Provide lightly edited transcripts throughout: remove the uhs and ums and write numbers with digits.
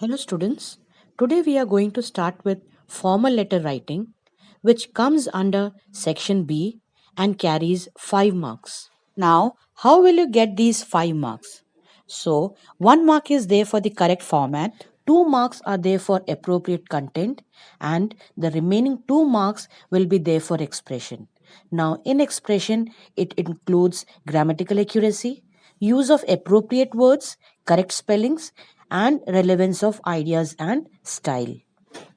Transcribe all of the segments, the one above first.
Hello students. Today we are going to start with formal letter writing which comes under section B and carries 5 marks. Now, how will you get these 5 marks? So, 1 mark is there for the correct format, 2 marks are there for appropriate content, and the remaining 2 marks will be there for expression. Now, in expression, it includes grammatical accuracy, use of appropriate words, correct spellings, and relevance of ideas and style.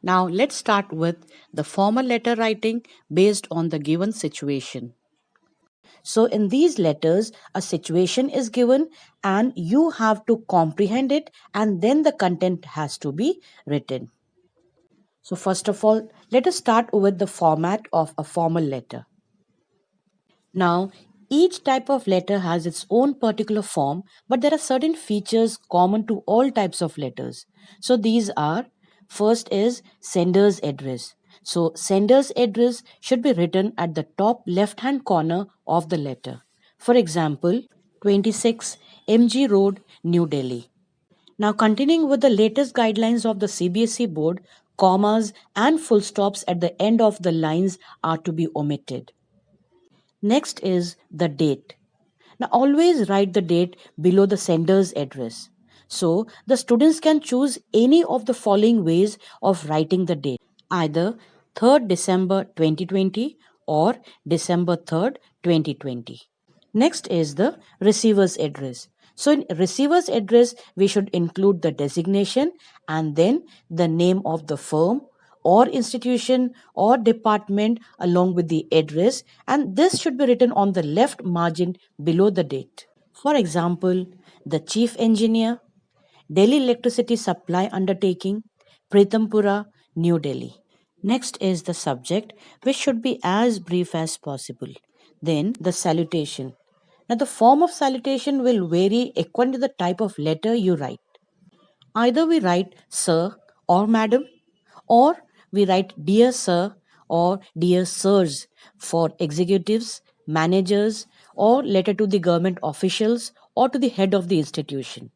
Now, let's start with the formal letter writing based on the given situation. So, in these letters, a situation is given and you have to comprehend it, and then the content has to be written. So, first of all, let us start with the format of a formal letter. Now, each type of letter has its own particular form, but there are certain features common to all types of letters. So, these are: first is sender's address. So, sender's address should be written at the top left hand corner of the letter. For example, 26 MG Road, New Delhi. Now, continuing with the latest guidelines of the CBSE board, commas and full stops at the end of the lines are to be omitted. Next is the date. Now, always write the date below the sender's address. So, the students can choose any of the following ways of writing the date, either 3rd December 2020 or December 3rd, 2020. Next is the receiver's address. So, in receiver's address, we should include the designation and then the name of the firm or institution or department along with the address, and this should be written on the left margin below the date. For example, the chief engineer, Delhi Electricity Supply Undertaking, Pritampura, New Delhi. Next is the subject, which should be as brief as possible. Then the salutation. Now, the form of salutation will vary according to the type of letter you write. Either we write sir or madam, or we write dear sir or dear sirs for executives, managers, or letter to the government officials or to the head of the institution.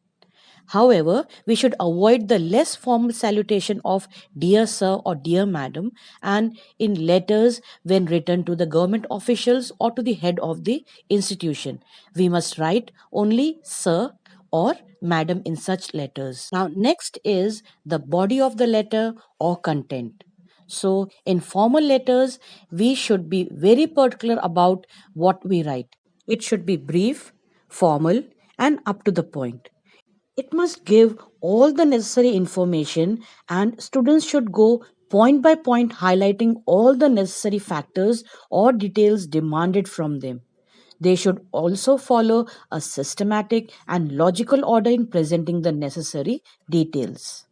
However, we should avoid the less formal salutation of dear sir or dear madam, and in letters when written to the government officials or to the head of the institution, we must write only sir or madam in such letters. Now, next is the body of the letter or content. So, in formal letters, we should be very particular about what we write. It should be brief, formal, and up to the point. It must give all the necessary information, and students should go point by point highlighting all the necessary factors or details demanded from them. They should also follow a systematic and logical order in presenting the necessary details.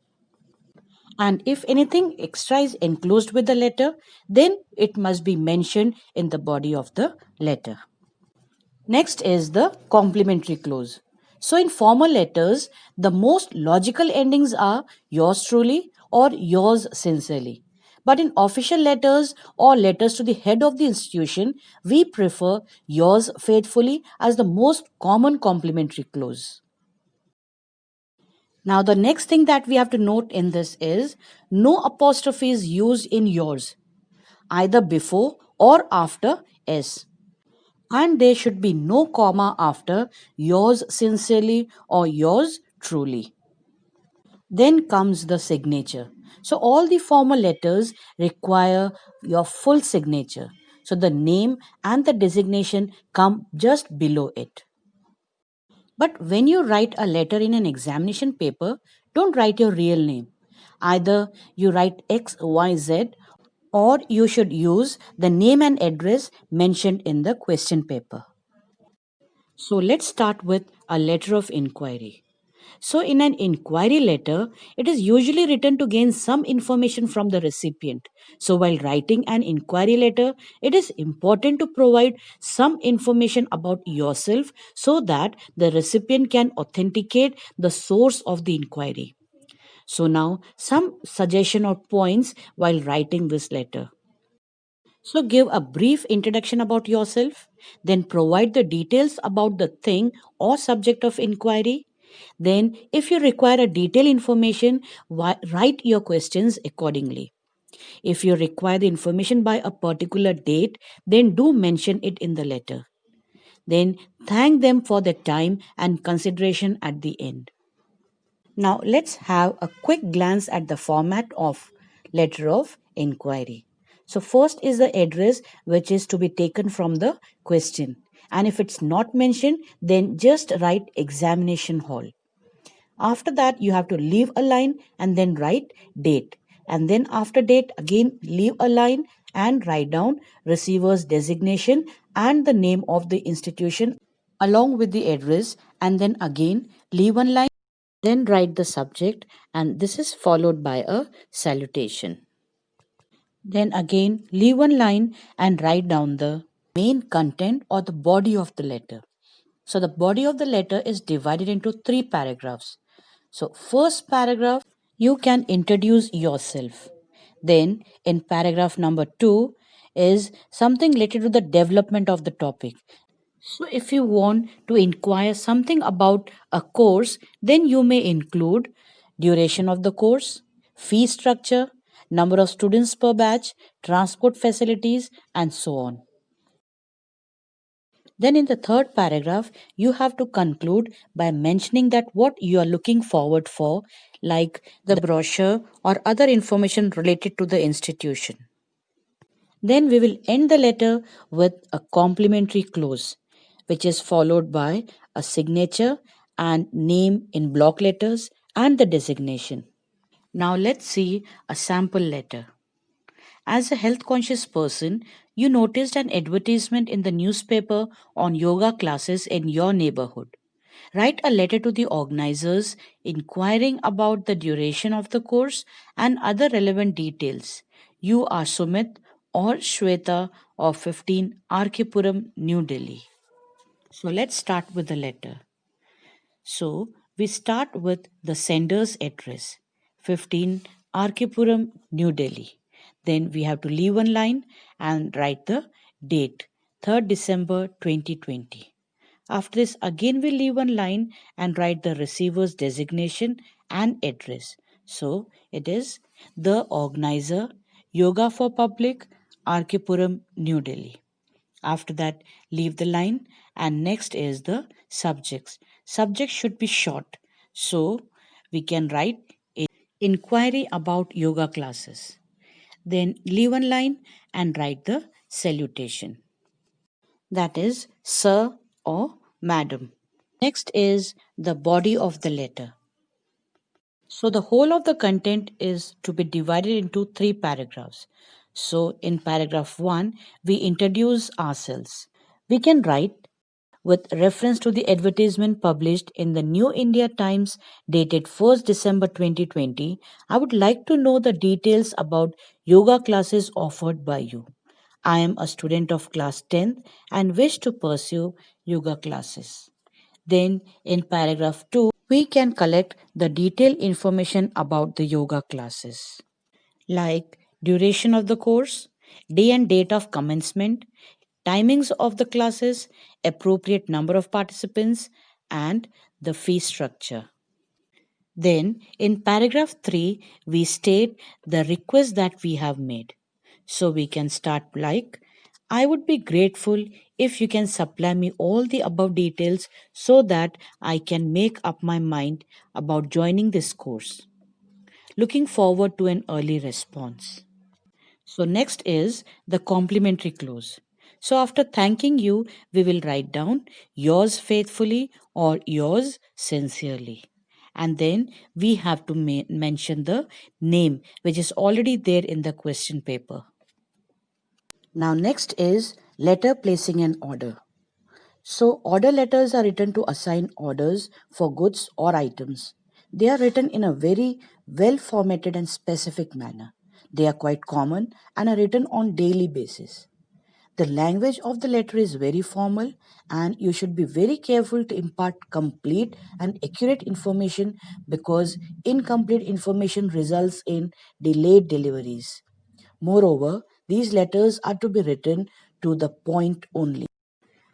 And if anything extra is enclosed with the letter, then it must be mentioned in the body of the letter. Next is the complementary clause. So, in formal letters, the most logical endings are yours truly or yours sincerely. But in official letters or letters to the head of the institution, we prefer yours faithfully as the most common complementary clause. Now, the next thing that we have to note in this is no apostrophe is used in yours, either before or after S. And there should be no comma after yours sincerely or yours truly. Then comes the signature. So, all the formal letters require your full signature. So, the name and the designation come just below it. But when you write a letter in an examination paper, don't write your real name. Either you write XYZ or you should use the name and address mentioned in the question paper. So let's start with a letter of inquiry. So, in an inquiry letter, it is usually written to gain some information from the recipient. So, while writing an inquiry letter, it is important to provide some information about yourself so that the recipient can authenticate the source of the inquiry. So, now some suggestion or points while writing this letter. So, give a brief introduction about yourself, then provide the details about the thing or subject of inquiry. Then, if you require a detailed information, write your questions accordingly. If you require the information by a particular date, then do mention it in the letter. Then thank them for their time and consideration at the end. Now let's have a quick glance at the format of letter of inquiry. So first is the address which is to be taken from the question. And if it's not mentioned, then just write examination hall. After that, you have to leave a line and then write date. And then after date, again leave a line and write down receiver's designation and the name of the institution along with the address. And then again leave one line, then write the subject, and this is followed by a salutation. Then again leave one line and write down the main content or the body of the letter. So the body of the letter is divided into three paragraphs. So, first paragraph, you can introduce yourself. Then, in paragraph number 2, is something related to the development of the topic. So, if you want to inquire something about a course, then you may include duration of the course, fee structure, number of students per batch, transport facilities, and so on. Then, in the third paragraph, you have to conclude by mentioning that what you are looking forward for, like the brochure or other information related to the institution. Then we will end the letter with a complimentary close, which is followed by a signature and name in block letters and the designation. Now let's see a sample letter. As a health conscious person, you noticed an advertisement in the newspaper on yoga classes in your neighborhood. Write a letter to the organizers inquiring about the duration of the course and other relevant details. You are Sumit or Shweta of 15 Arkipuram, New Delhi. So let's start with the letter. So we start with the sender's address 15 Arkipuram, New Delhi. Then we have to leave one line and write the date 3rd December 2020. After this, again we leave one line and write the receiver's designation and address. So it is the organizer, Yoga for Public, Arkipuram, New Delhi. After that, leave the line, and next is the subjects. Subject should be short, so we can write inquiry about yoga classes. Then leave one line and write the salutation. That is sir or madam. Next is the body of the letter. So the whole of the content is to be divided into three paragraphs. So in paragraph 1, we introduce ourselves. We can write with reference to the advertisement published in the New India Times dated 1st December 2020. I would like to know the details about yoga classes offered by you. I am a student of class 10th and wish to pursue yoga classes. Then, in paragraph 2, we can collect the detailed information about the yoga classes, like duration of the course, day and date of commencement, timings of the classes, appropriate number of participants, and the fee structure. Then, in paragraph 3, we state the request that we have made. So we can start like, I would be grateful if you can supply me all the above details so that I can make up my mind about joining this course. Looking forward to an early response. So, next is the complimentary clause. So, after thanking you, we will write down yours faithfully or yours sincerely. And then we have to mention the name which is already there in the question paper. Now, next is letter placing an order. So, order letters are written to assign orders for goods or items. They are written in a very well formatted and specific manner. They are quite common and are written on daily basis. The language of the letter is very formal, and you should be very careful to impart complete and accurate information because incomplete information results in delayed deliveries. Moreover, these letters are to be written to the point only.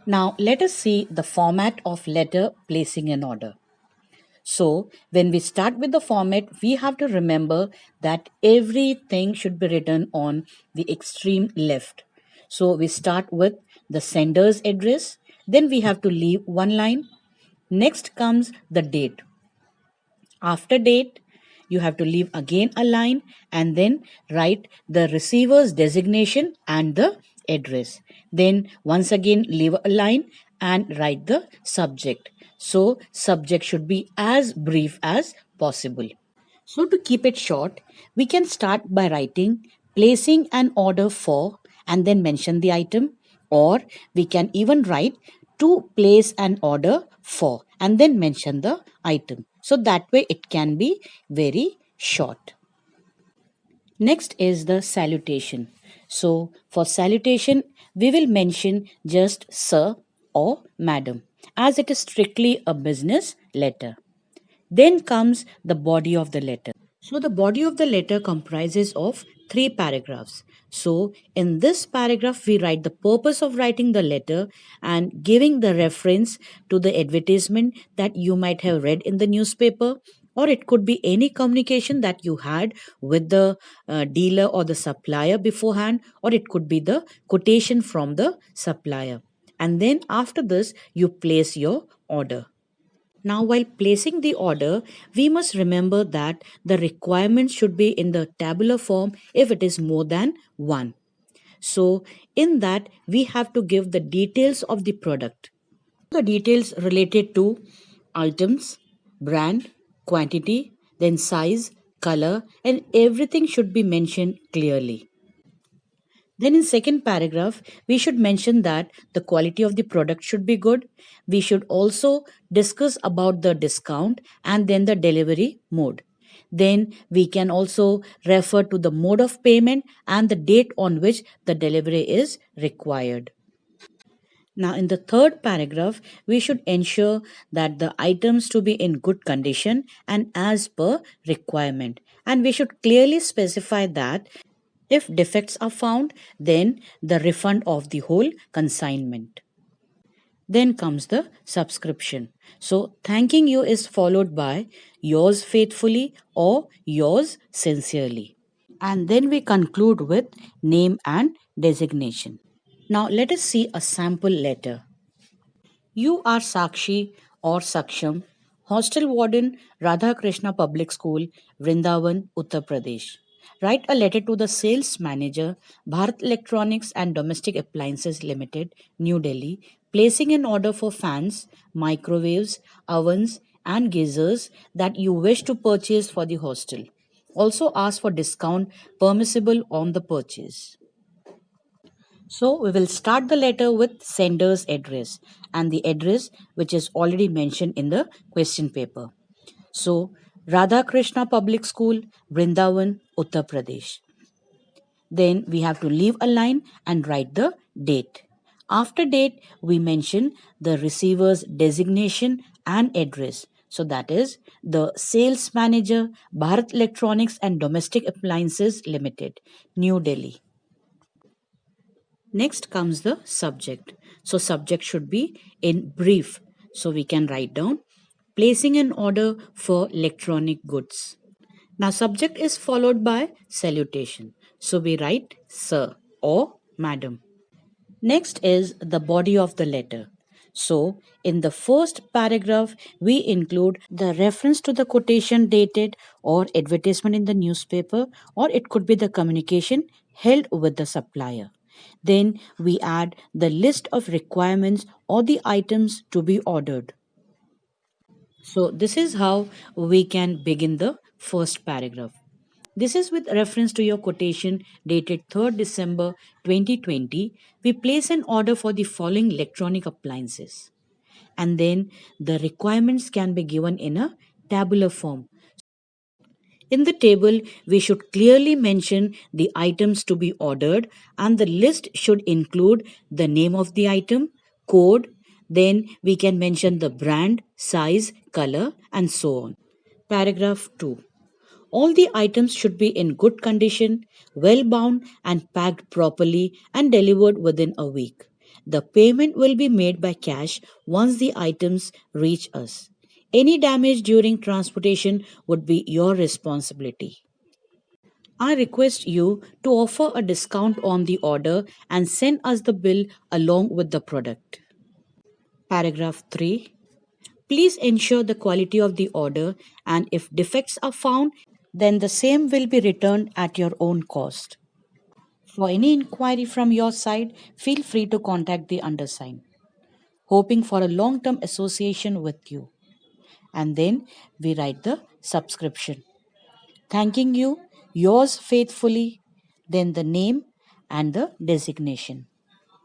Now, let us see the format of letter placing an order. So, when we start with the format, we have to remember that everything should be written on the extreme left. So, we start with the sender's address, then we have to leave one line. Next comes the date. After date, you have to leave again a line and then write the receiver's designation and the address. Then once again leave a line and write the subject. So subject should be as brief as possible. So, to keep it short, we can start by writing placing an order for and then mention the item, or we can even write to place an order for and then mention the item. So, that way it can be very short. Next is the salutation. So, for salutation, we will mention just sir or madam, as it is strictly a business letter. Then comes the body of the letter. So the body of the letter comprises of three paragraphs. So in this paragraph, we write the purpose of writing the letter and giving the reference to the advertisement that you might have read in the newspaper, or it could be any communication that you had with the dealer or the supplier beforehand, or it could be the quotation from the supplier. And then after this, you place your order. Now, while placing the order, we must remember that the requirements should be in the tabular form if it is more than one. So, in that, we have to give the details of the product. The details related to items, brand, quantity, then size, color, and everything should be mentioned clearly. Then in second paragraph, we should mention that the quality of the product should be good. We should also discuss about the discount and then the delivery mode. Then we can also refer to the mode of payment and the date on which the delivery is required. Now, in the third paragraph, we should ensure that the items to be in good condition and as per requirement. And we should clearly specify that if defects are found, then the refund of the whole consignment. Then comes the subscription. So, thanking you is followed by yours faithfully or yours sincerely. And then we conclude with name and designation. Now, let us see a sample letter. You are Sakshi or Saksham, Hostel Warden, Radha Krishna Public School, Vrindavan, Uttar Pradesh. Write a letter to the Sales Manager, Bharat Electronics and Domestic Appliances Limited, New Delhi, placing an order for fans, microwaves, ovens, and geysers that you wish to purchase for the hostel. Also ask for discount permissible on the purchase. So we will start the letter with sender's address and the address which is already mentioned in the question paper. So Radha Krishna Public School, Vrindavan, Uttar Pradesh. Then we have to leave a line and write the date. After date, we mention the receiver's designation and address. So that is the sales manager, Bharat Electronics and Domestic Appliances Limited, New Delhi. Next comes the subject. So subject should be in brief. So we can write down placing an order for electronic goods. Now subject is followed by salutation. So we write sir or madam. Next is the body of the letter. So, in the first paragraph, we include the reference to the quotation dated or advertisement in the newspaper, or it could be the communication held with the supplier. Then we add the list of requirements or the items to be ordered. So, this is how we can begin the first paragraph. This is with reference to your quotation dated 3rd December 2020. We place an order for the following electronic appliances. And then the requirements can be given in a tabular form. In the table, we should clearly mention the items to be ordered, and the list should include the name of the item, code, then we can mention the brand, size, color, and so on. Paragraph 2. All the items should be in good condition, well bound, and packed properly and delivered within a week. The payment will be made by cash once the items reach us. Any damage during transportation would be your responsibility. I request you to offer a discount on the order and send us the bill along with the product. Paragraph 3. Please ensure the quality of the order, and if defects are found, then the same will be returned at your own cost. For any inquiry from your side, feel free to contact the undersigned, hoping for a long term association with you. And then we write the subscription. Thanking you, yours faithfully, then the name and the designation.